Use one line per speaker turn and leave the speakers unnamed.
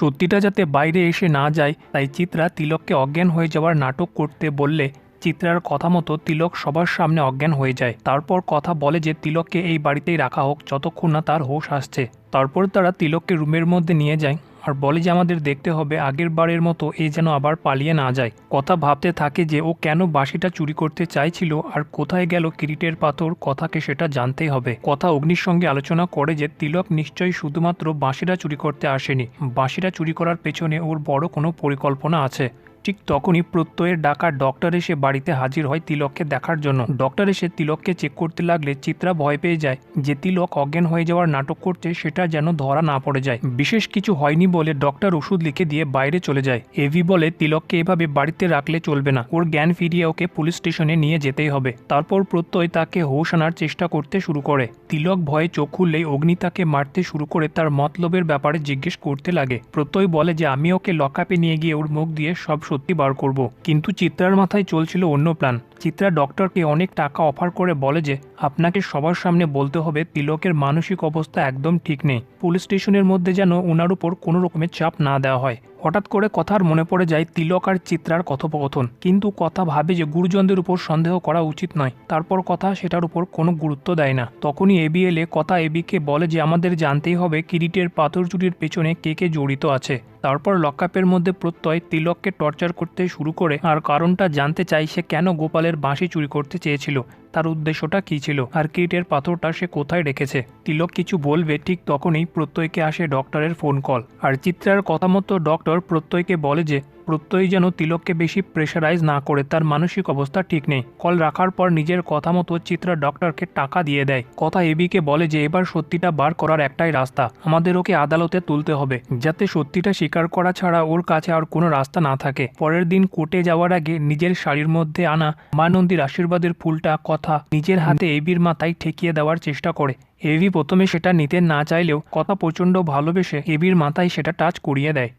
সত্যিটা যাতে বাইরে এসে না যায় তাই চিত্রা তিলককে অজ্ঞান হয়ে যাওয়ার নাটক করতে বললে চিত্রার কথা মতো তিলক সবার সামনে অজ্ঞান হয়ে যায়। তারপর কথা বলে যে তিলককে এই বাড়িতেই রাখা হোক যতক্ষণ না তার হোশ আসছে। তারপর তারা তিলককে রুমের মধ্যে নিয়ে যায় আর বলে যে আমাদের দেখতে হবে আগের বারের মতো এ যেন আবার পালিয়ে না যায়। কথা ভাবতে থাকে যে ও কেন বাঁশিটা চুরি করতে চাইছিল আর কোথায় গেল কিরিটের পাথর, কথাকে সেটা জানতেই হবে। কথা অগ্নির সঙ্গে আলোচনা করে যে তিলক নিশ্চয়ই শুধুমাত্র বাঁশিটা চুরি করতে আসেনি, বাঁশিটা চুরি করার পেছনে ওর বড় কোনো পরিকল্পনা আছে। ঠিক তখনই প্রত্যয়ের ডাকা ডক্টর এসে বাড়িতে হাজির হয় তিলককে দেখার জন্য। ডক্টর এসে তিলককে চেক করতে লাগলে চিত্রা ভয় পেয়ে যায় যে তিলক অজ্ঞান হয়ে যাওয়ার নাটক করছে সেটা যেন ধরা না পড়ে যায়। বিশেষ কিছু হয়নি বলে ডক্টর ওষুধ লিখে দিয়ে বাইরে চলে যায়। এভি বলে তিলককে এভাবে বাড়িতে রাখলে চলবে না, ওর জ্ঞান ফিরিয়ে ওকে পুলিশ স্টেশনে নিয়ে যেতেই হবে। তারপর প্রত্যয় তাকে হোশ আনার চেষ্টা করতে শুরু করে। তিলক ভয়ে চোখ খুললেই অগ্নি তাকে মারতে শুরু করে তার মতলবের ব্যাপারে জিজ্ঞেস করতে লাগে। প্রত্যয় বলে যে আমি ওকে লকআপে নিয়ে গিয়ে ওর মুখ দিয়ে সব সত্যি বার করব। কিন্তু চিত্রার মাথায় চলছিল অন্য প্ল্যান। চিত্রা ডক্টরকে অনেক টাকা অফার করে বলে যে আপনাকে সবার সামনে বলতে হবে তিলকের মানসিক অবস্থা একদম ঠিক নেই, পুলিশ স্টেশনের মধ্যে যেন ওনার উপর কোনো রকমের চাপ না দেওয়া হয়। হঠাৎ করে কথার মনে পড়ে যায় তিলক আর চিত্রার কথোপকথন, কিন্তু কথা ভাবে যে গুরুজনদের উপর সন্দেহ করা উচিত নয়। তারপর কথা সেটার উপর কোনো গুরুত্ব দেয় না। তখনই এবি এলে কথা এবিকে বলে যে আমাদের জানতেই হবে কিরিটের পাথর চুরির পেছনে কে কে জড়িত আছে। তারপর লকআপের মধ্যে প্রত্যয় তিলককে টর্চার করতে শুরু করে আর কারণটা জানতে চাই সে কেন গোপালের বাঁশি চুরি করতে চেয়েছিল, তার উদ্দেশ্যটা কী ছিল আর কিরিটের পাথরটা সে কোথায় রেখেছে। তিলক কিছু বলবে ঠিক তখনই প্রত্যয়কে আসে ডক্টরের ফোন কল আর চিত্রার কথা মতো ডক্টর প্রত্যয়কে বলে যে প্রত্যয় যেন তিলককে বেশি প্রেশারাইজ না করে, তার মানসিক অবস্থা ঠিক নেই। কল রাখার পর নিজের কথা মতো চিত্রা ডক্টরকে টাকা দিয়ে দেয়। কথা এবিকে বলে যে এবার সত্যিটা বার করার একটাই রাস্তা, আমাদের ওকে আদালতে তুলতে হবে যাতে সত্যিটা স্বীকার করা ছাড়া ওর কাছে আর কোনো রাস্তা না থাকে। পরের দিন কোর্টে যাওয়ার আগে নিজের শাড়ির মধ্যে আনা মা নন্দীর আশীর্বাদের ফুলটা কথা নিজের হাতে এবির মাথায় ঠেকিয়ে দেওয়ার চেষ্টা করে। এভি প্রথমে সেটা নিতে না চাইলেও কথা প্রচণ্ড ভালোবেসে এবির মাথায় সেটা টাচ করিয়ে দেয়।